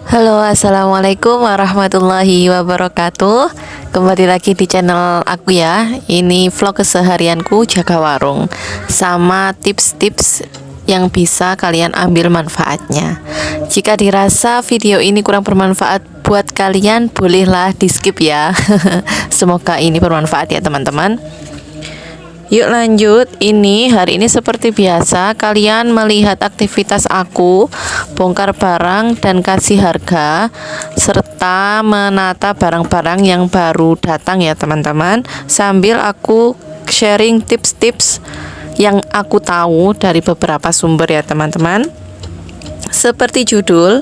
Halo, assalamualaikum warahmatullahi wabarakatuh. Kembali lagi di channel aku ya. Ini vlog keseharianku jaga warung, sama tips-tips yang bisa kalian ambil manfaatnya. Jika dirasa video ini kurang bermanfaat buat kalian, bolehlah di skip ya. Semoga ini bermanfaat ya teman-teman. Yuk lanjut. Hari ini seperti biasa kalian melihat aktivitas aku bongkar barang dan kasih harga, serta menata barang-barang yang baru datang ya teman-teman, sambil aku sharing tips-tips yang aku tahu dari beberapa sumber ya teman-teman. Seperti judul,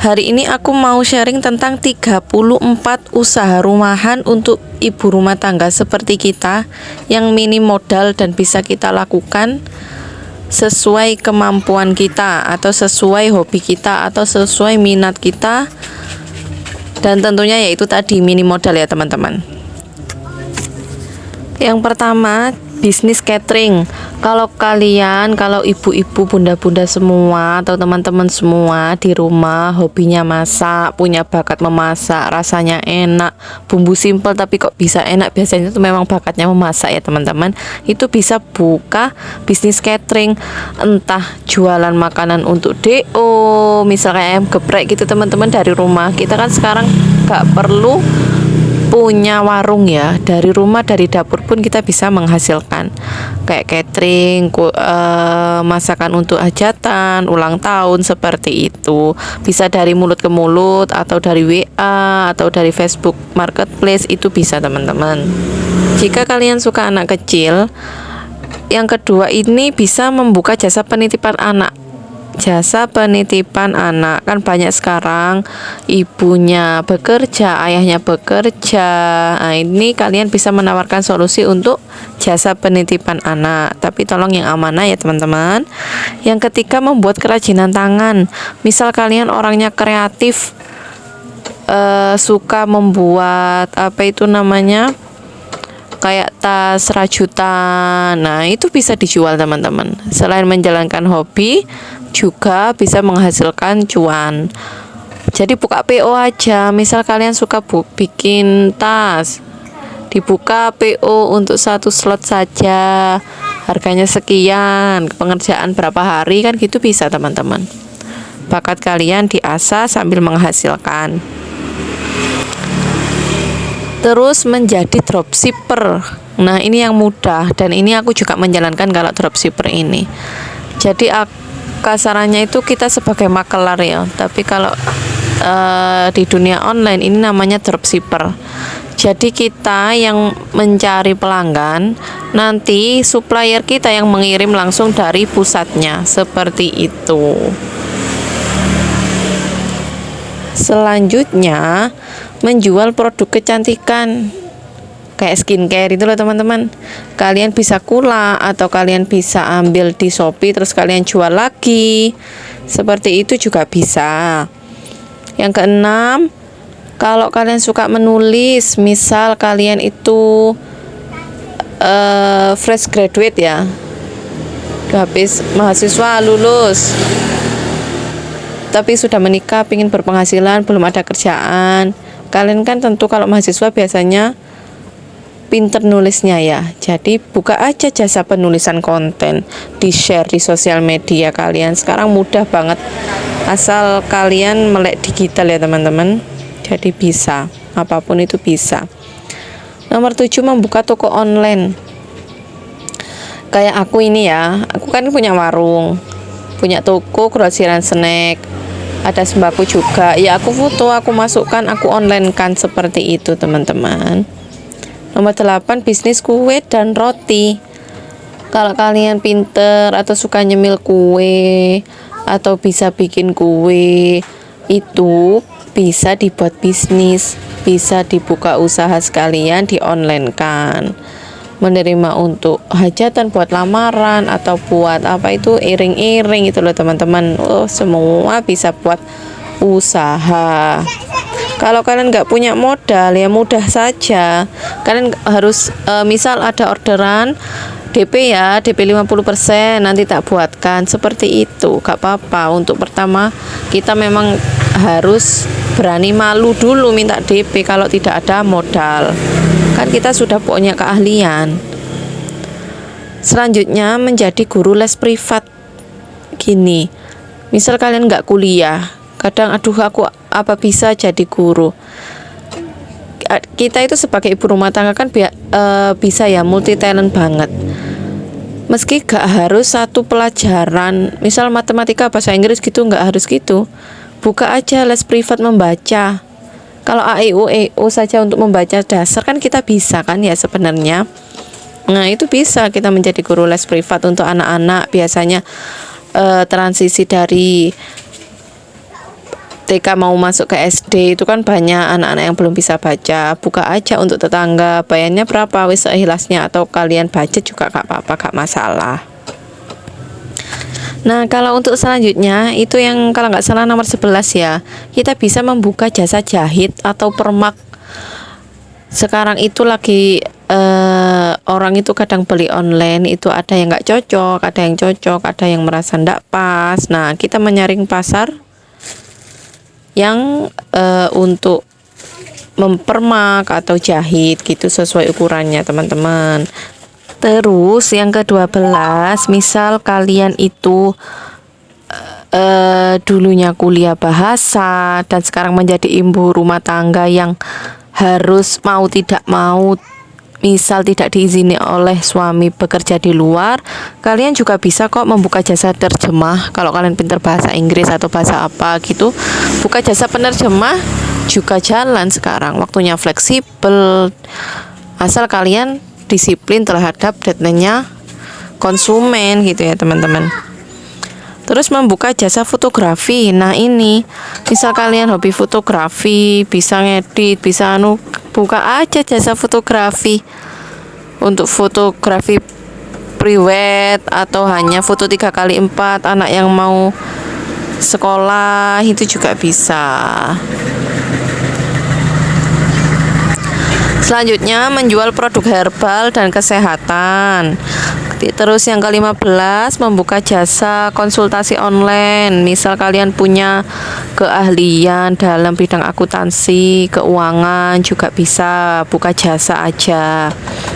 hari ini aku mau sharing tentang 34 usaha rumahan untuk ibu rumah tangga seperti kita yang minim modal dan bisa kita lakukan sesuai kemampuan kita atau sesuai hobi kita atau sesuai minat kita, dan tentunya yaitu tadi minim modal ya teman-teman. Yang pertama, bisnis catering. Kalau ibu-ibu, bunda-bunda semua atau teman-teman semua di rumah hobinya masak, punya bakat memasak, rasanya enak, bumbu simpel tapi kok bisa enak, biasanya itu memang bakatnya memasak ya teman-teman. Itu bisa buka bisnis catering, entah jualan makanan untuk DO, misalnya ayam geprek gitu teman-teman, dari rumah. Kita kan sekarang gak perlu punya warung ya, dari rumah, dari dapur pun kita bisa menghasilkan kayak catering, masakan untuk hajatan, ulang tahun, seperti itu. Bisa dari mulut ke mulut, atau dari WA, atau dari Facebook Marketplace, itu bisa teman-teman. Jika kalian suka anak kecil, yang kedua ini bisa membuka jasa penitipan anak. Jasa penitipan anak kan banyak sekarang, ibunya bekerja, ayahnya bekerja. Nah, ini kalian bisa menawarkan solusi untuk jasa penitipan anak, tapi tolong yang amanah ya teman-teman. Yang ketiga, membuat kerajinan tangan. Misal kalian orangnya kreatif, suka membuat kayak tas rajutan. Nah, itu bisa dijual teman-teman. Selain menjalankan hobi, juga bisa menghasilkan cuan. Jadi buka PO aja. Misal kalian suka bikin tas, dibuka PO untuk satu slot saja, harganya sekian, pengerjaan berapa hari, kan gitu bisa teman-teman. Bakat kalian diasah sambil menghasilkan. Terus menjadi dropshipper. Nah, ini yang mudah, dan ini aku juga menjalankan kalau dropshipper ini. Jadi kasarannya itu kita sebagai makelar ya, tapi kalau di dunia online ini namanya dropshipper. Jadi kita yang mencari pelanggan, nanti supplier kita yang mengirim langsung dari pusatnya, seperti itu. Selanjutnya, menjual produk kecantikan kayak skincare itu loh teman-teman. Kalian bisa kula atau kalian bisa ambil di Shopee terus kalian jual lagi, seperti itu juga bisa. Yang keenam, kalau kalian suka menulis, misal kalian itu fresh graduate ya, habis mahasiswa lulus tapi sudah menikah, ingin berpenghasilan, belum ada kerjaan. Kalian kan tentu kalau mahasiswa biasanya pinter nulisnya ya, jadi buka aja jasa penulisan konten, di share di sosial media kalian. Sekarang mudah banget, asal kalian melek digital ya teman-teman. Jadi bisa, apapun itu bisa. Nomor 7, membuka toko online. Kayak aku ini ya, aku kan punya warung, punya toko grosiran snack, ada sembako juga ya. Aku foto, aku masukkan, aku online kan, seperti itu teman-teman. Nomor 8, bisnis kue dan roti. Kalau kalian pinter atau suka nyemil kue atau bisa bikin kue, itu bisa dibuat bisnis, bisa dibuka usaha sekalian, di online kan. Menerima untuk hajatan, buat lamaran, atau buat iring-iring itu loh teman-teman. Semua bisa buat usaha. Kalau kalian nggak punya modal ya mudah saja. Kalian harus misal ada orderan DP ya, DP 50%, nanti tak buatkan. Seperti itu, gak apa-apa. Untuk pertama kita memang harus berani malu dulu minta DP kalau tidak ada modal. Kan kita sudah punya keahlian. Selanjutnya menjadi guru les privat. Gini, misal kalian nggak kuliah, kadang aduh aku apa bisa jadi guru. Kita itu sebagai ibu rumah tangga kan bisa ya, multi talent banget. Meski gak harus satu pelajaran, misal matematika, bahasa Inggris gitu, nggak harus gitu. Buka aja les privat membaca. Kalau A, I, U, E, O saja untuk membaca dasar kan kita bisa kan ya sebenarnya. Nah itu bisa kita menjadi guru les privat untuk anak-anak. Biasanya transisi dari TK mau masuk ke SD itu kan banyak anak-anak yang belum bisa baca. Buka aja untuk tetangga, bayarnya berapa wis seikhlasnya, atau kalian budget juga gak apa-apa, gak masalah. Nah kalau untuk selanjutnya itu yang kalau nggak salah nomor 11 ya, kita bisa membuka jasa jahit atau permak. Sekarang itu lagi orang itu kadang beli online itu ada yang nggak cocok, ada yang cocok, ada yang merasa ndak pas. Nah kita menyaring pasar yang untuk mempermak atau jahit gitu sesuai ukurannya teman-teman. Terus yang ke-12, misal kalian itu dulunya kuliah bahasa dan sekarang menjadi ibu rumah tangga yang harus mau tidak mau, misal tidak diizini oleh suami bekerja di luar, kalian juga bisa kok membuka jasa terjemah. Kalau kalian pintar bahasa Inggris atau bahasa apa gitu, buka jasa penerjemah juga jalan sekarang. Waktunya fleksibel, asal kalian disiplin terhadap deadline-nya konsumen gitu ya teman-teman. Terus membuka jasa fotografi. Nah ini, misal kalian hobi fotografi, bisa ngedit, bisa buka aja jasa fotografi. Untuk fotografi private atau hanya foto 3x4 anak yang mau sekolah itu juga bisa. Selanjutnya menjual produk herbal dan kesehatan. Terus yang ke-15 membuka jasa konsultasi online. Misal kalian punya keahlian dalam bidang akuntansi, keuangan, juga bisa buka jasa aja.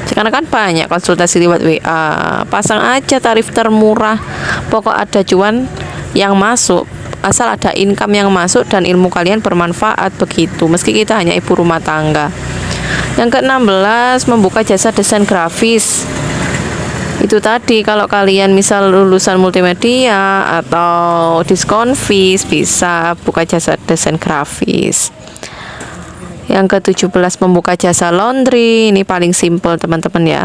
Sekarang kan banyak konsultasi lewat WA. Pasang aja tarif termurah. Pokok ada cuan yang masuk, asal ada income yang masuk dan ilmu kalian bermanfaat begitu. Meski kita hanya ibu rumah tangga. Yang ke-16 membuka jasa desain grafis. Itu tadi kalau kalian misal lulusan multimedia atau diskonvis bisa buka jasa desain grafis. Yang ke-17 membuka jasa laundry. Ini paling simple teman-teman ya.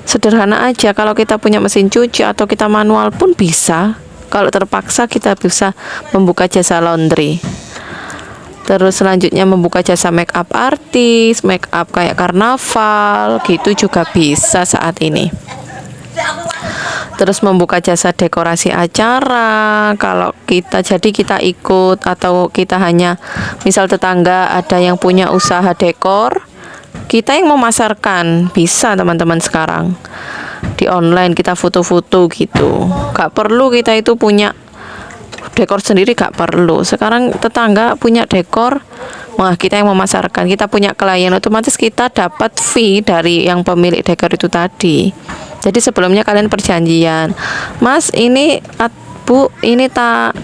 Sederhana aja, kalau kita punya mesin cuci atau kita manual pun bisa. Kalau terpaksa kita bisa membuka jasa laundry. Terus selanjutnya membuka jasa make up artis, make up kayak karnaval gitu juga bisa saat ini. Terus membuka jasa dekorasi acara. Kalau kita ikut atau kita hanya misal tetangga ada yang punya usaha dekor, kita yang memasarkan bisa teman-teman. Sekarang di online kita foto-foto gitu, gak perlu kita itu punya dekor sendiri, gak perlu. Sekarang tetangga punya dekor, wah kita yang memasarkan, kita punya klien, otomatis kita dapat fee dari yang pemilik dekor itu tadi. Jadi sebelumnya kalian perjanjian, Mas ini Bu ini tak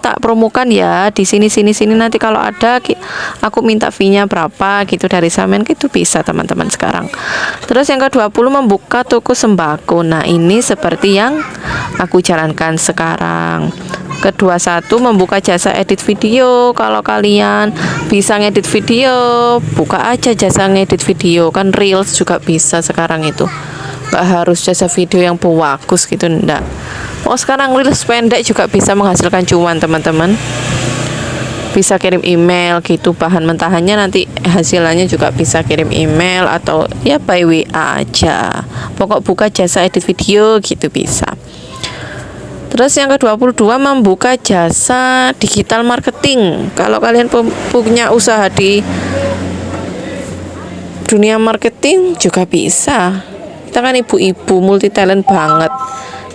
tak promokan ya di sini nanti kalau ada aku minta fee-nya berapa gitu dari samen gitu bisa teman-teman sekarang. Terus yang ke-20 membuka toko sembako. Nah ini seperti yang aku jalankan sekarang. Ke-21 membuka jasa edit video. Kalau kalian bisa ngedit video, buka aja jasa ngedit video, kan reels juga bisa sekarang itu. Gak harus jasa video yang bagus gitu, enggak. Oh sekarang reels pendek juga bisa menghasilkan cuan teman-teman. Bisa kirim email gitu, bahan mentahannya nanti hasilnya juga bisa kirim email atau ya by WA aja. Pokok buka jasa edit video gitu bisa. Terus yang ke-22 membuka jasa digital marketing. Kalau kalian punya usaha di dunia marketing juga bisa. Kita kan ibu-ibu multi talent banget.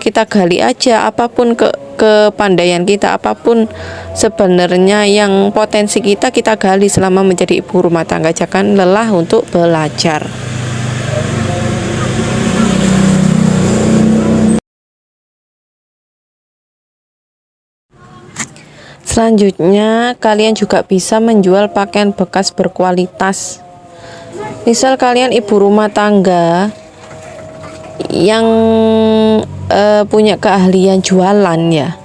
Kita gali aja apapun kepandaian kita, apapun sebenarnya yang potensi kita gali selama menjadi ibu rumah tangga. Jangan lelah untuk belajar. Selanjutnya, kalian juga bisa menjual pakaian bekas berkualitas. Misal kalian ibu rumah tangga yang punya keahlian jualan ya,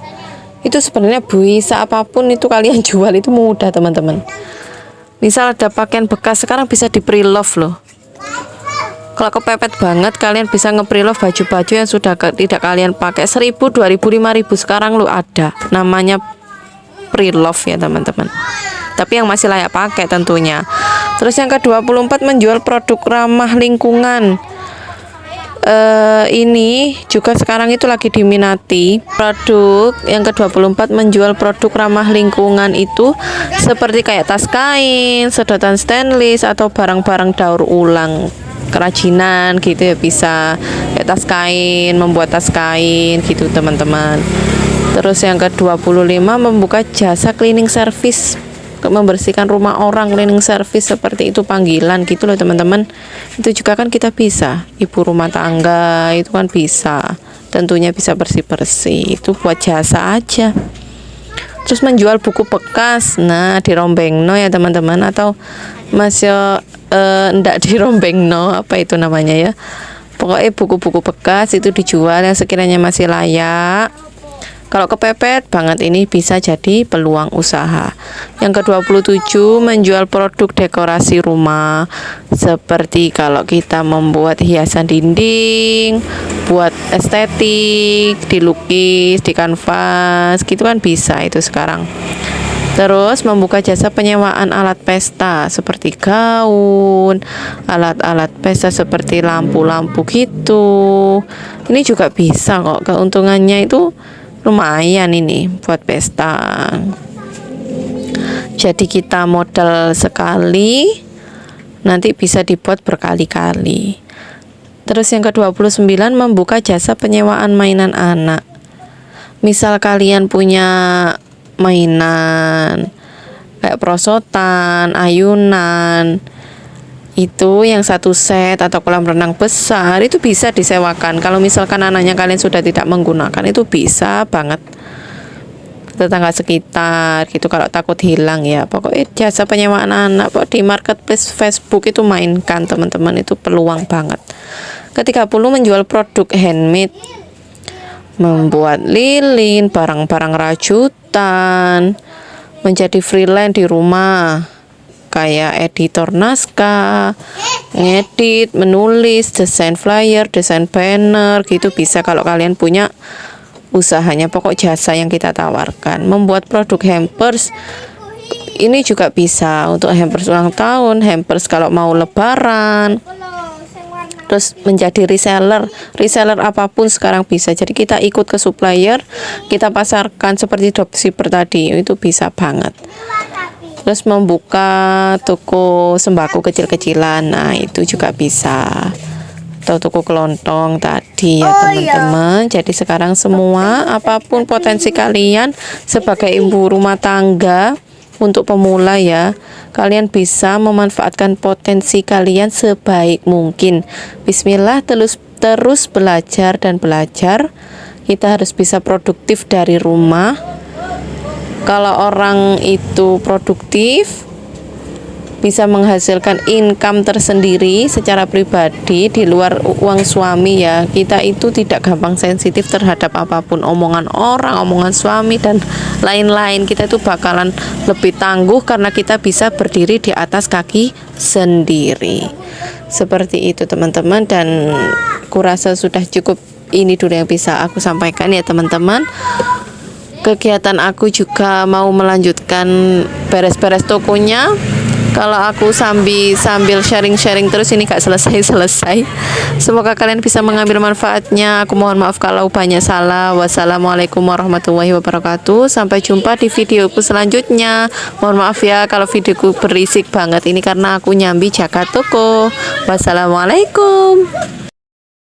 itu sebenarnya bisa apapun itu kalian jual, itu mudah teman-teman. Misal ada pakaian bekas, sekarang bisa di pre-love loh. Kalau kepepet banget, kalian bisa nge-pre-love baju-baju yang sudah tidak kalian pakai. 1.000, 2.000, 5.000 sekarang lo ada, namanya pre-love ya teman-teman, tapi yang masih layak pakai tentunya. Terus yang ke-24, menjual produk ramah lingkungan. Ini juga sekarang itu lagi diminati. Produk yang ke-24 menjual produk ramah lingkungan itu seperti kayak tas kain, sedotan stainless, atau barang-barang daur ulang kerajinan gitu ya, bisa kayak tas kain, membuat tas kain gitu teman-teman. Terus yang ke-25 membuka jasa cleaning service, membersihkan rumah orang, cleaning service seperti itu panggilan gitu loh teman-teman. Itu juga kan kita bisa, ibu rumah tangga itu kan bisa, tentunya bisa bersih-bersih, itu buat jasa aja. Terus menjual buku bekas, nah dirombengno ya teman-teman, atau masih ndak dirombengno, apa itu namanya ya, pokoknya buku-buku bekas itu dijual yang sekiranya masih layak. Kalau kepepet banget ini bisa jadi peluang usaha. Yang ke-27 menjual produk dekorasi rumah, seperti kalau kita membuat hiasan dinding, buat estetik, dilukis, di kanvas gitu kan bisa itu sekarang. Terus membuka jasa penyewaan alat pesta seperti gaun, alat-alat pesta seperti lampu-lampu gitu. Ini juga bisa kok, keuntungannya itu lumayan ini buat pesta. Jadi kita modal sekali, nanti bisa dibuat berkali-kali. Terus yang ke-29 membuka jasa penyewaan mainan anak. Misal kalian punya mainan kayak prosotan, ayunan, itu yang satu set atau kolam renang besar itu bisa disewakan. Kalau misalkan anaknya kalian sudah tidak menggunakan, itu bisa banget tetangga sekitar gitu kalau takut hilang ya. Pokoknya jasa penyewaan anak di marketplace Facebook itu mainkan teman-teman, itu peluang banget. Ke-30 menjual produk handmade, membuat lilin, barang-barang rajutan, menjadi freelance di rumah kayak editor naskah, ngedit, menulis, desain flyer, desain banner gitu bisa kalau kalian punya usahanya. Pokok jasa yang kita tawarkan. Membuat produk hampers, ini juga bisa untuk hampers ulang tahun, hampers kalau mau lebaran. Terus menjadi reseller apapun sekarang bisa. Jadi kita ikut ke supplier, kita pasarkan seperti dropshipper tadi, itu bisa banget. Terus membuka toko sembako kecil-kecilan, nah itu juga bisa, atau toko kelontong tadi ya teman-teman. Jadi sekarang semua apapun potensi kalian sebagai ibu rumah tangga untuk pemula ya, kalian bisa memanfaatkan potensi kalian sebaik mungkin. Bismillah, terus belajar dan belajar. Kita harus bisa produktif dari rumah. Kalau orang itu produktif, bisa menghasilkan income tersendiri secara pribadi di luar uang suami ya. Kita itu tidak gampang sensitif terhadap apapun, omongan orang, omongan suami dan lain-lain. Kita itu bakalan lebih tangguh karena kita bisa berdiri di atas kaki sendiri. Seperti itu teman-teman, dan kurasa sudah cukup ini dulu yang bisa aku sampaikan ya teman-teman. Kegiatan aku juga mau melanjutkan beres-beres tokonya. Kalau aku sambil sharing-sharing terus ini gak selesai-selesai. Semoga kalian bisa mengambil manfaatnya. Aku mohon maaf kalau banyak salah. Wassalamualaikum warahmatullahi wabarakatuh. Sampai jumpa di videoku selanjutnya. Mohon maaf ya kalau videoku berisik banget, ini karena aku nyambi jaga toko. Wassalamualaikum.